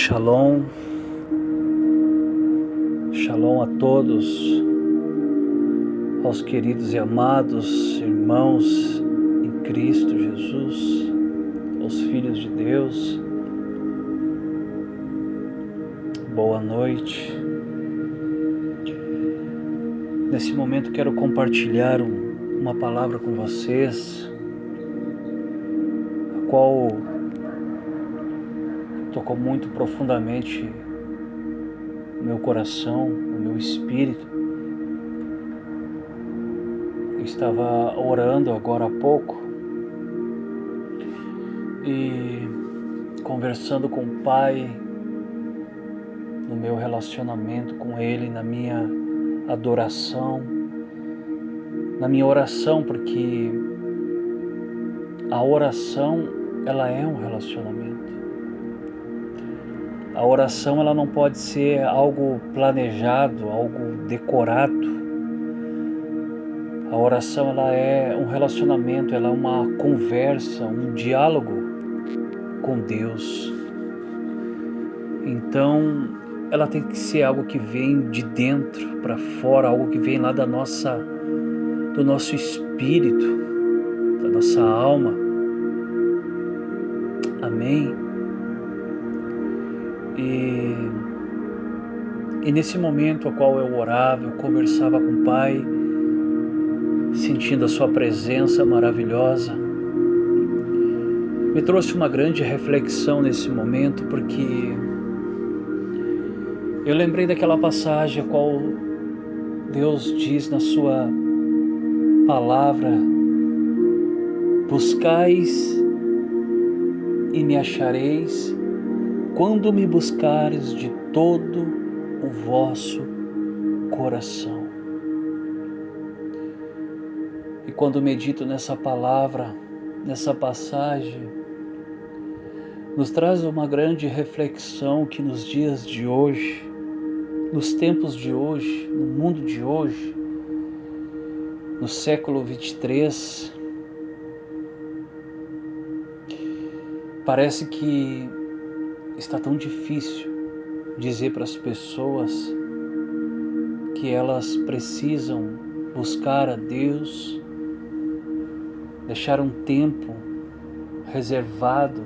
Shalom, shalom a todos, aos queridos e amados irmãos em Cristo Jesus, aos filhos de Deus, boa noite. Nesse momento quero compartilhar uma palavra com vocês, a qual tocou muito profundamente no meu coração, no meu espírito. Eu estava orando agora há pouco e conversando com o Pai, no meu relacionamento com Ele, na minha adoração, na minha oração, porque a oração, ela é um relacionamento. A oração, ela não pode ser algo planejado, algo decorado. A oração, ela é um relacionamento, ela é uma conversa, um diálogo com Deus. Então, ela tem que ser algo que vem de dentro para fora, algo que vem lá do nosso espírito, da nossa alma. Amém? E nesse momento a qual eu orava, eu conversava com o Pai, sentindo a sua presença maravilhosa, me trouxe uma grande reflexão nesse momento, porque eu lembrei daquela passagem a qual Deus diz na sua palavra: buscais e me achareis quando me buscares de todo o vosso coração. E quando medito nessa palavra, nessa passagem, nos traz uma grande reflexão que nos dias de hoje, nos tempos de hoje, no mundo de hoje, no século 23, parece que está tão difícil dizer para as pessoas que elas precisam buscar a Deus, deixar um tempo reservado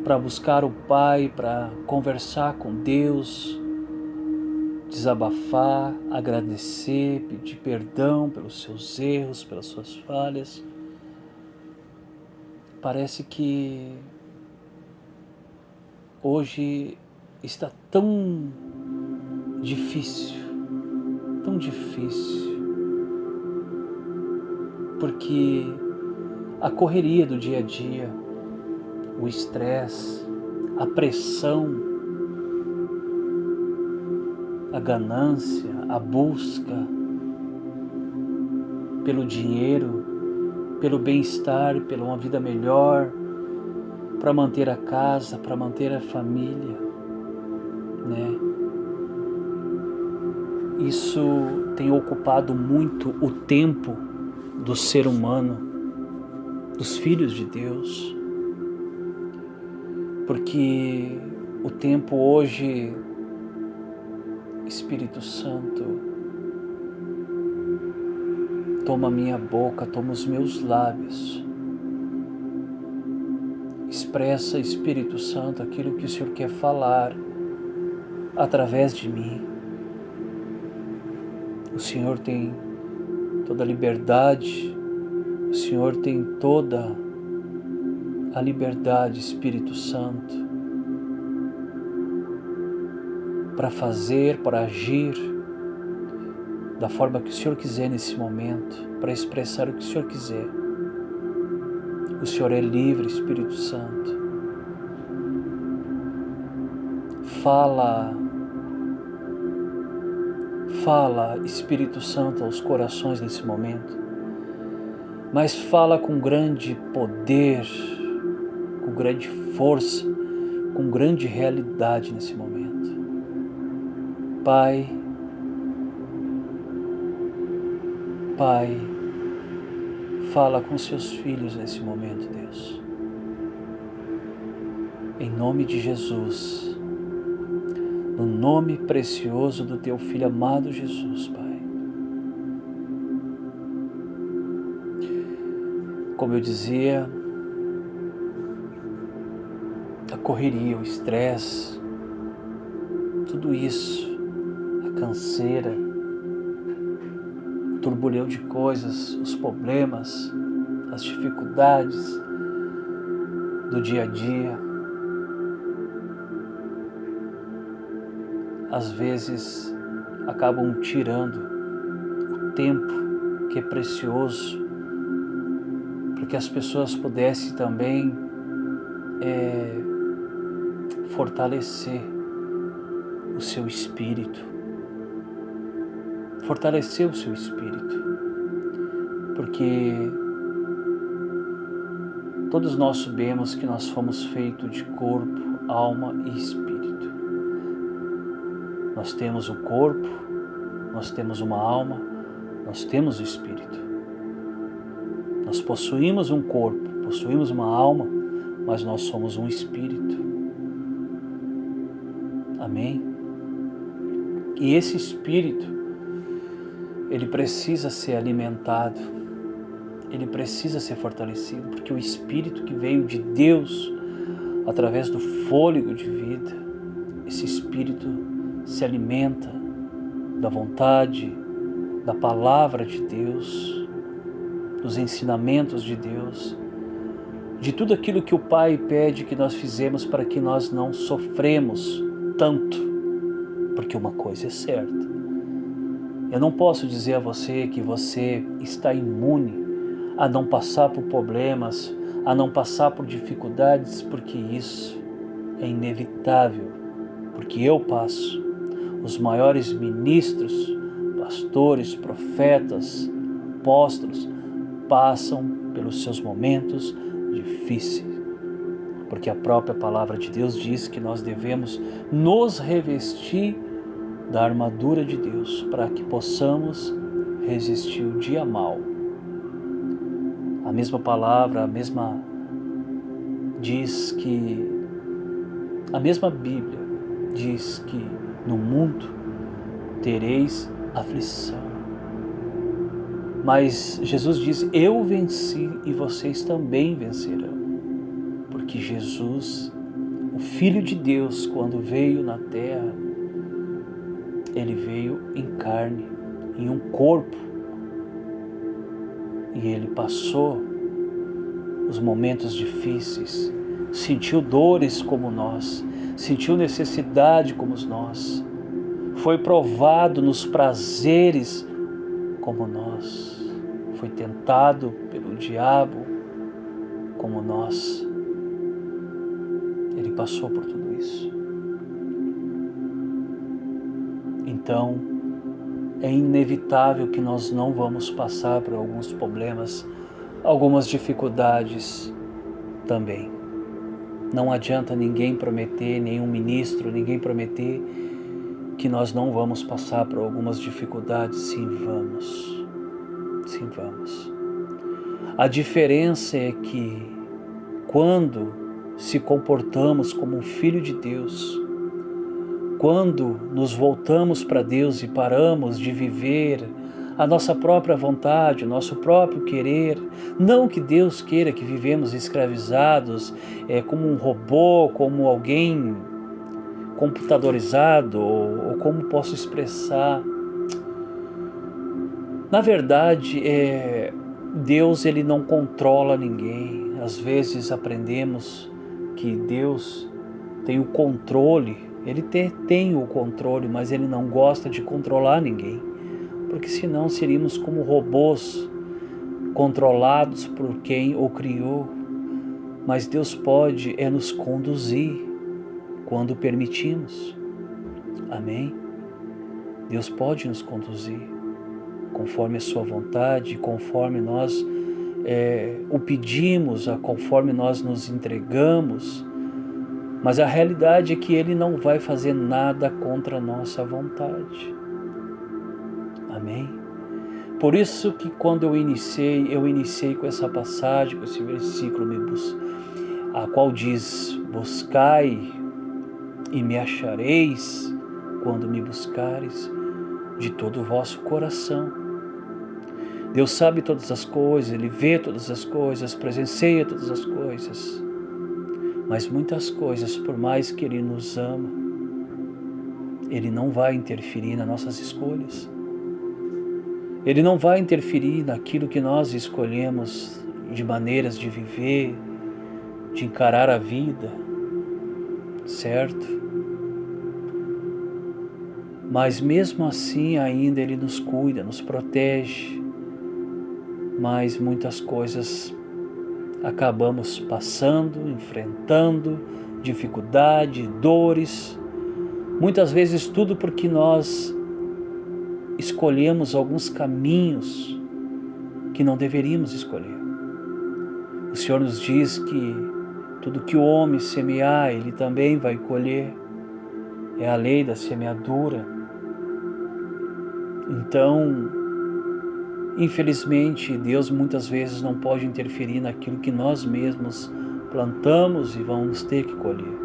para buscar o Pai, para conversar com Deus, desabafar, agradecer, pedir perdão pelos seus erros, pelas suas falhas. Parece que hoje está tão difícil, porque a correria do dia a dia, o estresse, a pressão, a ganância, a busca pelo dinheiro, pelo bem-estar, pela uma vida melhor, para manter a casa, para manter a família, né? Isso tem ocupado muito o tempo do ser humano, dos filhos de Deus, porque o tempo hoje, Espírito Santo, toma minha boca, toma os meus lábios. Expressa, Espírito Santo, aquilo que o Senhor quer falar através de mim. O Senhor tem toda a liberdade, o Senhor tem toda a liberdade, Espírito Santo, para fazer, para agir da forma que o Senhor quiser nesse momento, para expressar o que o Senhor quiser. O Senhor é livre, Espírito Santo. Fala, Espírito Santo, aos corações nesse momento, mas fala com grande poder, com grande força, com grande realidade nesse momento. Pai, fala com seus filhos nesse momento, Deus. em nome de Jesus, no nome precioso do Teu Filho amado Jesus, Pai. Como eu dizia, a correria, o estresse, tudo isso, a canseira, o turbilhão de coisas, os problemas, as dificuldades do dia a dia, às vezes acabam tirando o tempo que é precioso para que as pessoas pudessem também fortalecer o seu espírito, fortalecer o seu espírito, porque todos nós sabemos que nós fomos feitos de corpo, alma e espírito. Nós temos o corpo, nós temos uma alma, nós temos o espírito. Nós possuímos um corpo, possuímos uma alma, mas nós somos um espírito. Amém? E esse espírito, ele precisa ser alimentado, ele precisa ser fortalecido, porque o espírito que veio de Deus, através do fôlego de vida, esse espírito se alimenta da vontade, da palavra de Deus, dos ensinamentos de Deus, de tudo aquilo que o Pai pede que nós fizemos para que nós não sofremos tanto, porque uma coisa é certa, eu não posso dizer a você que você está imune a não passar por problemas, a não passar por dificuldades, porque isso é inevitável, porque eu passo. Os maiores ministros, pastores, profetas, apóstolos, passam pelos seus momentos difíceis, porque a própria palavra de Deus diz que nós devemos nos revestir da armadura de Deus para que possamos resistir o dia mau. A mesma palavra, a mesma Bíblia diz que no mundo tereis aflição. Mas Jesus diz, eu venci e vocês também vencerão. Porque Jesus, o Filho de Deus, quando veio na terra, ele veio em carne, em um corpo. E ele passou os momentos difíceis, sentiu dores como nós, sentiu necessidade como nós, foi provado nos prazeres como nós, foi tentado pelo diabo como nós. Ele passou por tudo isso. Então, é inevitável que nós não vamos passar por alguns problemas, algumas dificuldades também. Não adianta ninguém prometer, nenhum ministro, ninguém prometer que nós não vamos passar por algumas dificuldades. Sim, vamos. Sim, vamos. A diferença é que quando se comportamos como um filho de Deus, quando nos voltamos para Deus e paramos de viver a nossa própria vontade, o nosso próprio querer, não que Deus queira que vivemos escravizados, como um robô, como alguém computadorizado, ou como posso expressar. Na verdade, Deus ele não controla ninguém. Às vezes aprendemos que Deus tem o controle, ele tem o controle, mas ele não gosta de controlar ninguém, porque senão seríamos como robôs controlados por quem o criou. Mas Deus pode nos conduzir quando permitimos. Amém? Deus pode nos conduzir conforme a sua vontade, conforme nós o pedimos, conforme nós nos entregamos. Mas a realidade é que Ele não vai fazer nada contra a nossa vontade. Amém? Por isso que quando eu iniciei com essa passagem, com esse versículo, a qual diz, buscai e me achareis quando me buscares de todo o vosso coração. Deus sabe todas as coisas, Ele vê todas as coisas, presencia todas as coisas. Mas muitas coisas, por mais que Ele nos ama, Ele não vai interferir nas nossas escolhas. Ele não vai interferir naquilo que nós escolhemos de maneiras de viver, de encarar a vida, certo? Mas mesmo assim ainda Ele nos cuida, nos protege, mas muitas coisas acabamos passando, enfrentando, dificuldade, dores, muitas vezes tudo porque nós escolhemos alguns caminhos que não deveríamos escolher. O Senhor nos diz que tudo que o homem semear, ele também vai colher. É a lei da semeadura. Então, infelizmente, Deus muitas vezes não pode interferir naquilo que nós mesmos plantamos e vamos ter que colher.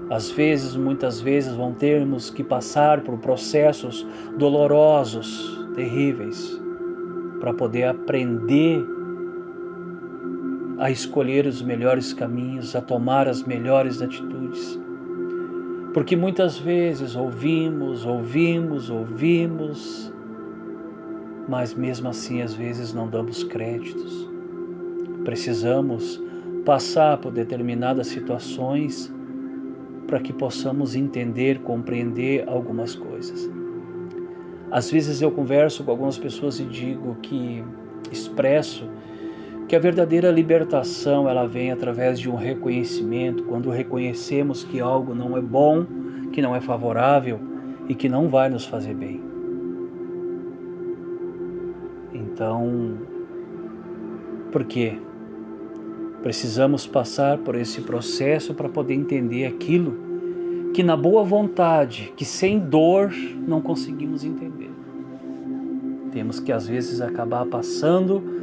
Às vezes, muitas vezes, vão termos que passar por processos dolorosos, terríveis, para poder aprender a escolher os melhores caminhos, a tomar as melhores atitudes. Porque muitas vezes ouvimos, mas mesmo assim às vezes não damos créditos. Precisamos passar por determinadas situações para que possamos entender, compreender algumas coisas. Às vezes eu converso com algumas pessoas e digo que expresso que a verdadeira libertação ela vem através de um reconhecimento, quando reconhecemos que algo não é bom, que não é favorável e que não vai nos fazer bem. Então, por quê? Precisamos passar por esse processo para poder entender aquilo que na boa vontade, que sem dor não conseguimos entender. Temos que às vezes acabar passando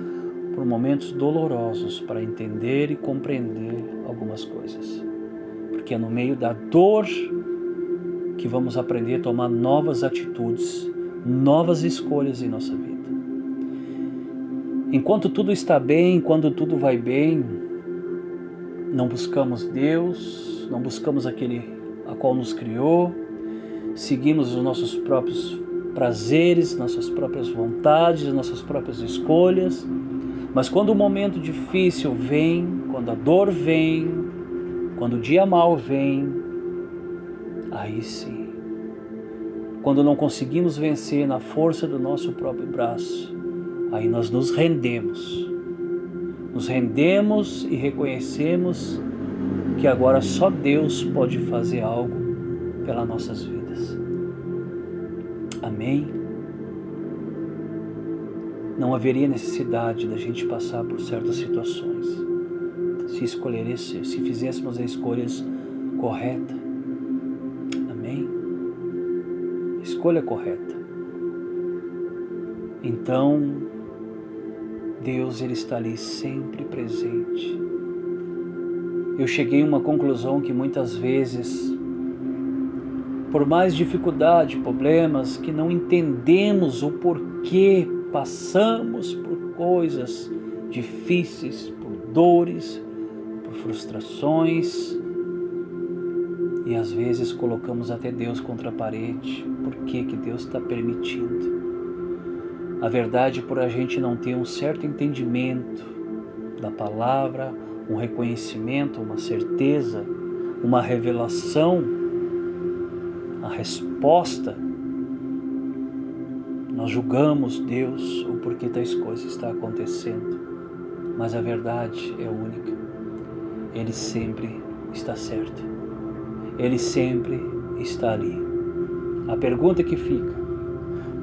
por momentos dolorosos para entender e compreender algumas coisas. Porque é no meio da dor que vamos aprender a tomar novas atitudes, novas escolhas em nossa vida. Enquanto tudo está bem, enquanto tudo vai bem, não buscamos Deus, não buscamos aquele a qual nos criou, seguimos os nossos próprios prazeres, nossas próprias vontades, nossas próprias escolhas. Mas quando o momento difícil vem, quando a dor vem, quando o dia mau vem, aí sim, quando não conseguimos vencer na força do nosso próprio braço, aí nós nos rendemos e reconhecemos que agora só Deus pode fazer algo pelas nossas vidas. Amém? Não haveria necessidade da gente passar por certas situações se fizéssemos as escolhas corretas. Amém? Escolha correta. Então, Deus ele está ali sempre presente. Eu cheguei a uma conclusão que muitas vezes, por mais dificuldade, problemas, que não entendemos o porquê passamos por coisas difíceis, por dores, por frustrações, e às vezes colocamos até Deus contra a parede. Por que Deus está permitindo? A verdade, por a gente não ter um certo entendimento da palavra, um reconhecimento, uma certeza, uma revelação, a resposta, nós julgamos Deus, o porquê tais coisas estão acontecendo. Mas a verdade é única. Ele sempre está certo. Ele sempre está ali. A pergunta que fica: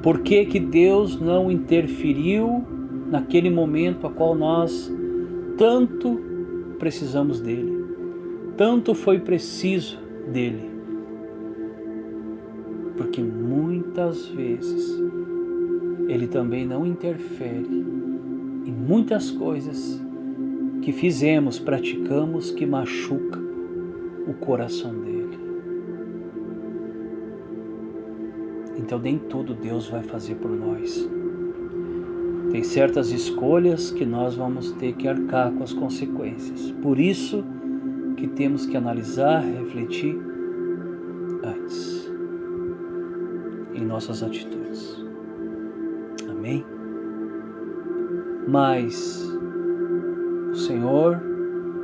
por que Deus não interferiu naquele momento a qual nós tanto precisamos dele? Tanto foi preciso dele? Porque muitas vezes ele também não interfere em muitas coisas que fizemos, praticamos, que machuca o coração dele. Então nem tudo Deus vai fazer por nós. Tem certas escolhas que nós vamos ter que arcar com as consequências. Por isso que temos que analisar, refletir antes em nossas atitudes. Amém? Mas o Senhor,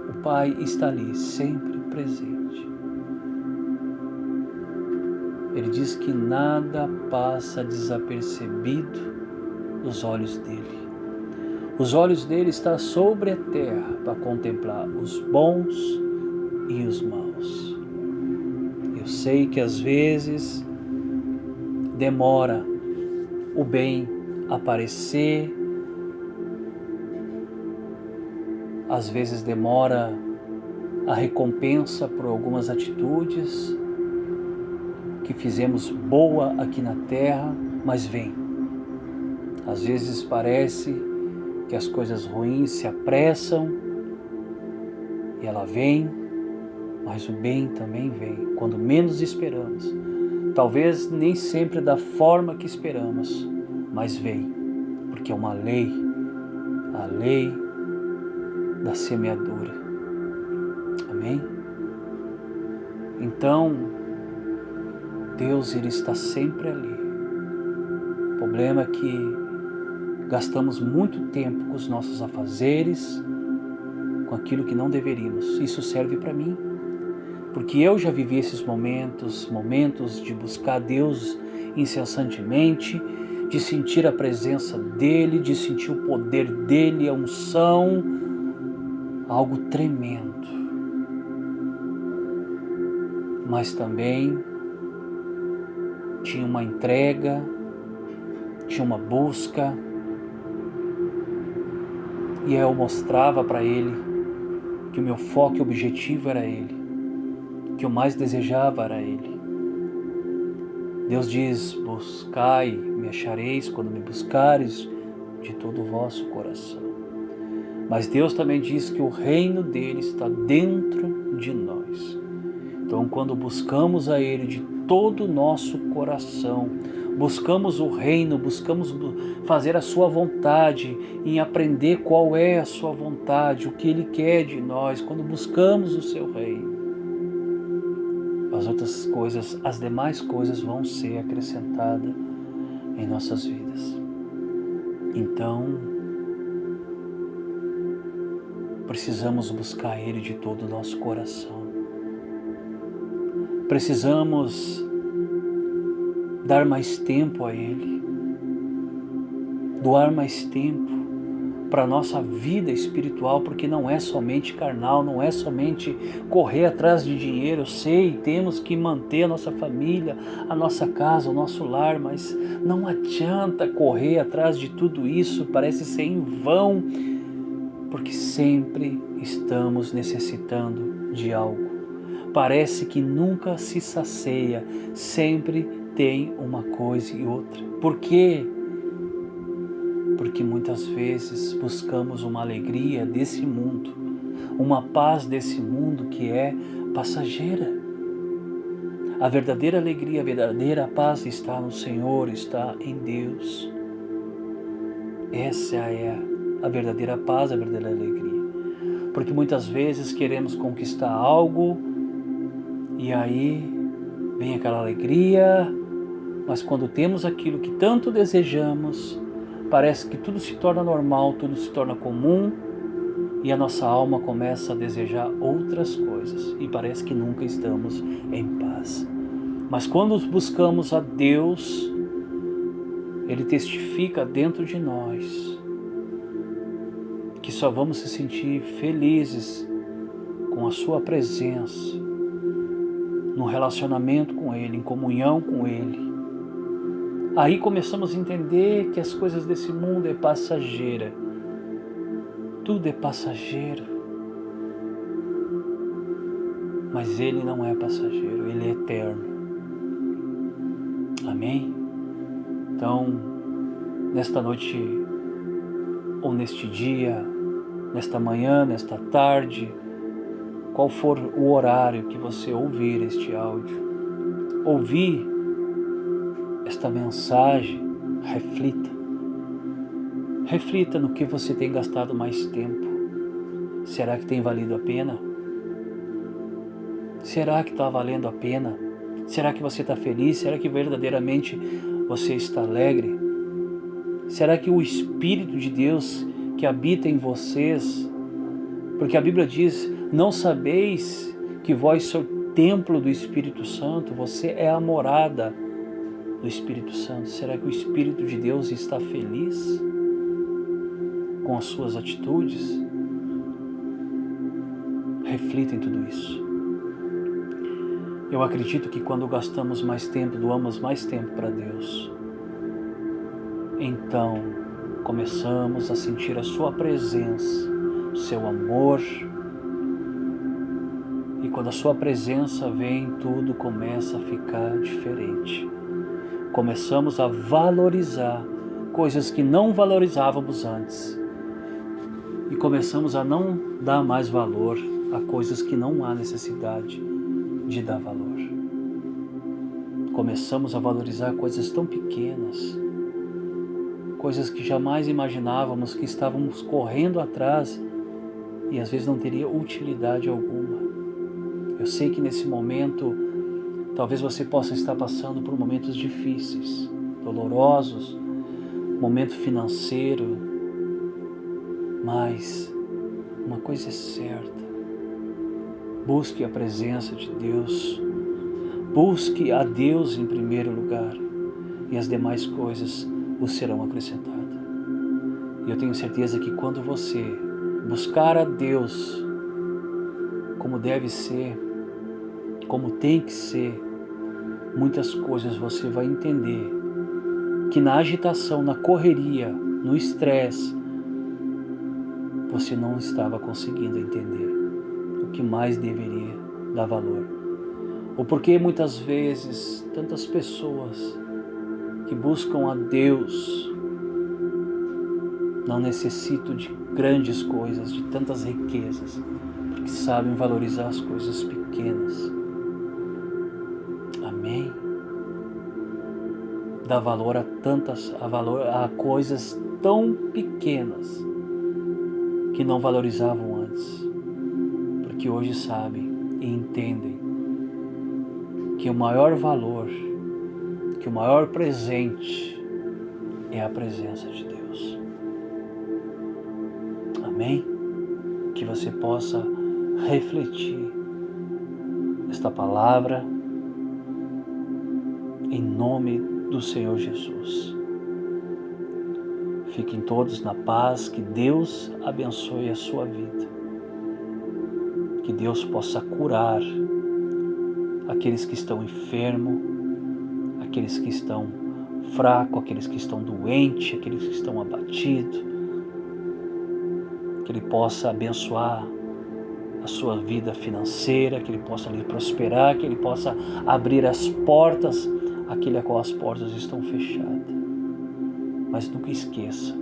o Pai, está ali, sempre presente. Ele diz que nada passa desapercebido dos olhos dele. Os olhos dele estão sobre a terra para contemplar os bons e os maus. Eu sei que às vezes demora o bem aparecer, às vezes demora a recompensa por algumas atitudes que fizemos boa aqui na terra, mas vem. Às vezes parece que as coisas ruins se apressam e ela vem, mas o bem também vem, quando menos esperamos. Talvez nem sempre da forma que esperamos, mas vem, porque é uma lei, a lei da semeadura. Amém? Então, Deus, Ele está sempre ali. O problema é que gastamos muito tempo com os nossos afazeres, com aquilo que não deveríamos. Isso serve para mim, porque eu já vivi esses momentos de buscar Deus incessantemente, de sentir a presença dEle, de sentir o poder dEle, a unção, algo tremendo. Mas também tinha uma entrega, tinha uma busca, e eu mostrava para Ele que o meu foco e objetivo era Ele, que eu mais desejava era Ele. Deus diz: buscai, me achareis quando me buscares de todo o vosso coração. Mas Deus também diz que o reino dele está dentro de nós. Então, quando buscamos a Ele de todo o nosso coração, buscamos o reino, buscamos fazer a sua vontade, em aprender qual é a sua vontade, o que Ele quer de nós, quando buscamos o seu reino, as outras coisas, as demais coisas vão ser acrescentadas em nossas vidas. Então, precisamos buscar Ele de todo o nosso coração. Precisamos dar mais tempo a Ele, doar mais tempo para a nossa vida espiritual, porque não é somente carnal, não é somente correr atrás de dinheiro. Eu sei, temos que manter a nossa família, a nossa casa, o nosso lar, mas não adianta correr atrás de tudo isso, parece ser em vão, porque sempre estamos necessitando de algo. Parece que nunca se sacia, sempre tem uma coisa e outra. Por quê? Porque muitas vezes buscamos uma alegria desse mundo, uma paz desse mundo que é passageira. A verdadeira alegria, a verdadeira paz está no Senhor, está em Deus. Essa é a verdadeira paz, a verdadeira alegria. Porque muitas vezes queremos conquistar algo e aí vem aquela alegria, mas quando temos aquilo que tanto desejamos, parece que tudo se torna normal, tudo se torna comum e a nossa alma começa a desejar outras coisas e parece que nunca estamos em paz. Mas quando buscamos a Deus, Ele testifica dentro de nós que só vamos se sentir felizes com a sua presença, no relacionamento com Ele, em comunhão com Ele. Aí começamos a entender que as coisas desse mundo é passageira. Tudo é passageiro. Mas Ele não é passageiro, Ele é eterno. Amém? Então, nesta noite, ou neste dia, nesta manhã, nesta tarde, qual for o horário que você ouvir este áudio, ouvir esta mensagem, reflita. Reflita no que você tem gastado mais tempo. Será que tem valido a pena? Será que está valendo a pena? Será que você está feliz? Será que verdadeiramente você está alegre? Será que o Espírito de Deus que habita em vocês, porque a Bíblia diz, não sabeis que vós sois templo do Espírito Santo, você é a morada do Espírito Santo. Será que o Espírito de Deus está feliz com as suas atitudes? Reflita em tudo isso. Eu acredito que quando gastamos mais tempo, doamos mais tempo para Deus, então começamos a sentir a sua presença, o seu amor, e quando a sua presença vem, tudo começa a ficar diferente. Começamos a valorizar coisas que não valorizávamos antes, e começamos a não dar mais valor a coisas que não há necessidade de dar valor. Começamos a valorizar coisas tão pequenas, coisas que jamais imaginávamos que estávamos correndo atrás e às vezes não teria utilidade alguma. Eu sei que nesse momento, talvez você possa estar passando por momentos difíceis, dolorosos, momento financeiro, mas uma coisa é certa: busque a presença de Deus, busque a Deus em primeiro lugar, e as demais coisas vos serão acrescentadas. E eu tenho certeza que quando você buscar a Deus como deve ser, como tem que ser, muitas coisas você vai entender que na agitação, na correria, no estresse, você não estava conseguindo entender o que mais deveria dar valor. Ou porque muitas vezes tantas pessoas que buscam a Deus não necessitam de grandes coisas, de tantas riquezas, porque sabem valorizar as coisas pequenas. Amém? Dá valor a coisas tão pequenas que não valorizavam antes, porque hoje sabem e entendem que o maior valor, que o maior presente é a presença de Deus. Amém? Que você possa refletir esta palavra em nome do Senhor Jesus. Fiquem todos na paz, que Deus abençoe a sua vida. Que Deus possa curar aqueles que estão enfermos, aqueles que estão fracos, aqueles que estão doentes, aqueles que estão abatidos. Que Ele possa abençoar a sua vida financeira, que Ele possa lhe prosperar, que Ele possa abrir as portas, aquele a qual as portas estão fechadas. Mas nunca esqueça,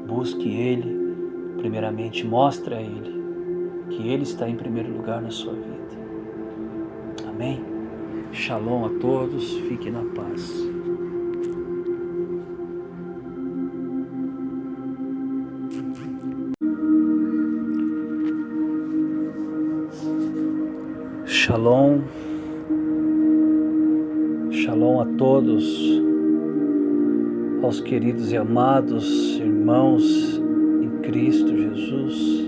busque Ele, primeiramente mostre a Ele que Ele está em primeiro lugar na sua vida. Amém? Shalom a todos, fiquem na paz. Shalom, shalom a todos, aos queridos e amados irmãos em Cristo Jesus.